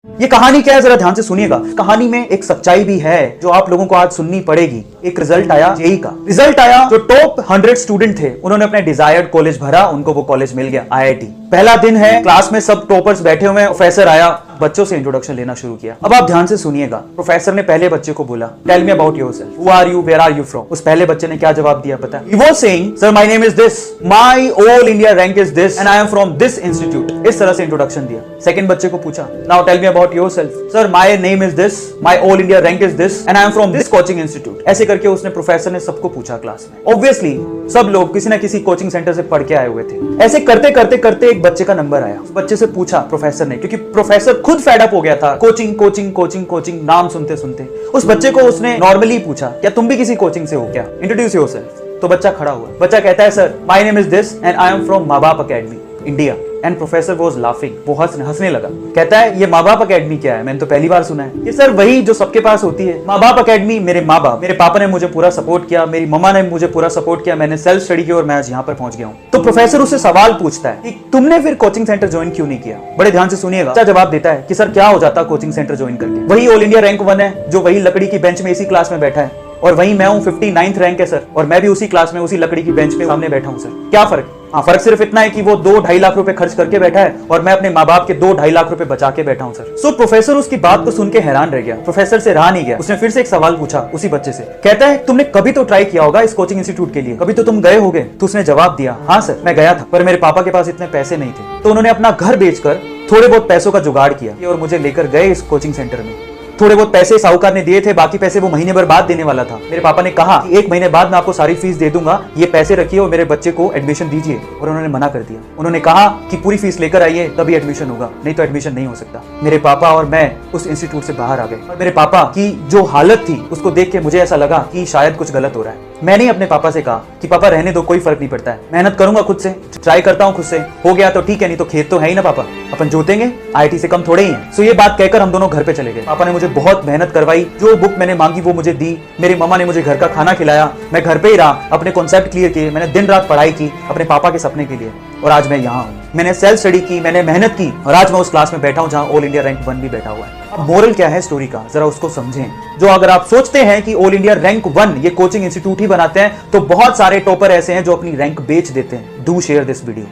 ये कहानी क्या है जरा ध्यान से सुनिएगा। कहानी में एक सच्चाई भी है जो आप लोगों को आज सुननी पड़ेगी। एक रिजल्ट आया जेईई का। रिजल्ट आया, जो टॉप 100 स्टूडेंट थे उन्होंने अपने डिजायर्ड कॉलेज भरा, उनको वो कॉलेज मिल गया, आईआईटी। पहला दिन है, क्लास में सब टॉपर्स बैठे हुए हैं। प्रोफेसर आया, बच्चों से इंट्रोडक्शन लेना शुरू किया। अब आप ध्यान से सुनिएगा। प्रोफेसर ने पहले बच्चे को बोला, tell me about yourself, who are you, where are you from. उस पहले बच्चे ने क्या जवाब दिया पता है? He was saying, sir my name is this, my all India rank is this and I am from this institute. इस तरह से इंट्रोडक्शन दिया। सेकंड बच्चे को पूछा, now tell me about yourself, sir my name is this, my all India rank is this and I am from this coaching institute. ऐसे करके उसने, प्रोफेसर ने सबको पूछा क्लास में। ऑब्वियसली सब लोग किसी ना किसी कोचिंग सेंटर से पढ़ के आए हुए थे। ऐसे करते करते करते एक बच्चे का नंबर आया। उस बच्चे से पूछा प्रोफेसर ने, क्योंकि प्रोफेसर खुद फेड अप हो गया था कोचिंग कोचिंग कोचिंग कोचिंग नाम सुनते सुनते। उस बच्चे को उसने नॉर्मली पूछा, क्या तुम भी किसी कोचिंग से हो क्या, इंट्रोड्यूस योरसेल्फ। तो बच्चा खड़ा हुआ। बच्चा कहता है, sir my name is this and I am from माँ बाप academy India. And professor was laughing, वो हंसने लगा। कहता है, ये माँ बाप अकेडमी क्या है, मैंने तो पहली बार सुना है। ये सर वही जो सबके पास होती है, माँ बाप अकेडमी। मेरे माँ बाप, मेरे पापा ने मुझे पूरा सपोर्ट किया, मेरी मम्मा ने मुझे पूरा सपोर्ट किया, मैंने सेल्फ स्टडी की और मैं आज यहाँ पर पहुंच गया हूँ। तो प्रोफेसर उससे सवाल पूछता है कि तुमने फिर कोचिंग सेंटर ज्वाइन क्यों नहीं किया। बड़े ध्यान से सुनिएगा। अच्छा जवाब देता है कि सर क्या हो जाता कोचिंग सेंटर ज्वाइन करके, वही ऑल इंडिया रैंक 1 है जो वही लकड़ी की बेंच में इसी क्लास में बैठा है, और वहीं मैं हूं 59th रैंक है सर, और मैं भी उसी क्लास में उसी लकड़ी की बेंच पे सामने बैठा हूं सर। क्या फर्क? हाँ, फर्क सिर्फ इतना है कि वो 2-2.5 लाख रुपए खर्च करके बैठा है और मैं अपने माँ बाप के 2-2.5 लाख रुपए बचा के बैठा हूं सर। सो प्रोफेसर उसकी बात को सुन के हैरान रह गया। प्रोफेसर से रहा नहीं गया। उसने फिर से एक सवाल पूछा उसी बच्चे से। कहता है, तुमने कभी तो ट्राई किया होगा इस कोचिंग इंस्टीट्यूट के लिए, कभी तो तुम गए होगे। तो उसने जवाब दिया, हाँ सर मैं गया था, पर मेरे पापा के पास इतने पैसे नहीं थे, तो उन्होंने अपना घर बेचकर थोड़े बहुत पैसों का जुगाड़ किया और मुझे लेकर गए इस कोचिंग सेंटर में। थोड़े बहुत पैसे साहूकार ने दिए थे, बाकी पैसे वो महीने भर बाद देने वाला था। मेरे पापा ने कहा कि 1 महीने बाद मैं आपको सारी फीस दे दूंगा, ये पैसे रखिए और मेरे बच्चे को एडमिशन दीजिए, और उन्होंने मना कर दिया। उन्होंने कहा कि पूरी फीस लेकर आइए तभी एडमिशन होगा, नहीं तो एडमिशन नहीं हो सकता। मेरे पापा और मैं उस इंस्टीट्यूट से बाहर आ गए और मेरे पापा की जो हालत थी उसको देख के मुझे ऐसा लगा कि शायद कुछ गलत हो रहा है। मैंने अपने पापा से कहा कि पापा रहने दो, कोई फर्क नहीं पड़ता है, मेहनत करूंगा खुद से, ट्राई करता हूं खुद से, हो गया तो ठीक है, नहीं तो खेत तो है ही ना पापा, अपन जोतेंगे, आईआईटी से कम थोड़े ही है। सो ये बात कहकर हम दोनों घर पे चले गए। पापा ने मुझे बहुत मेहनत करवाई, जो बुक मैंने मांगी वो मुझे दी, मेरी मम्मा ने मुझे घर का खाना खिलाया, मैं घर पे ही रहा, अपने कॉन्सेप्ट क्लियर किए, मैंने दिन रात पढ़ाई की अपने पापा के सपने के लिए, और आज मैं यहाँ हूँ। मैंने सेल्फ स्टडी की, मैंने मेहनत की, और आज मैं उस क्लास में बैठा हूँ जहाँ ऑल इंडिया रैंक 1 भी बैठा हुआ है। अब मोरल क्या है स्टोरी का, जरा उसको समझें। जो अगर आप सोचते हैं कि ऑल इंडिया रैंक 1 ये कोचिंग इंस्टीट्यूट ही बनाते हैं, तो बहुत सारे टॉपर ऐसे हैं जो अपनी रैंक बेच देते हैं। Do share this video.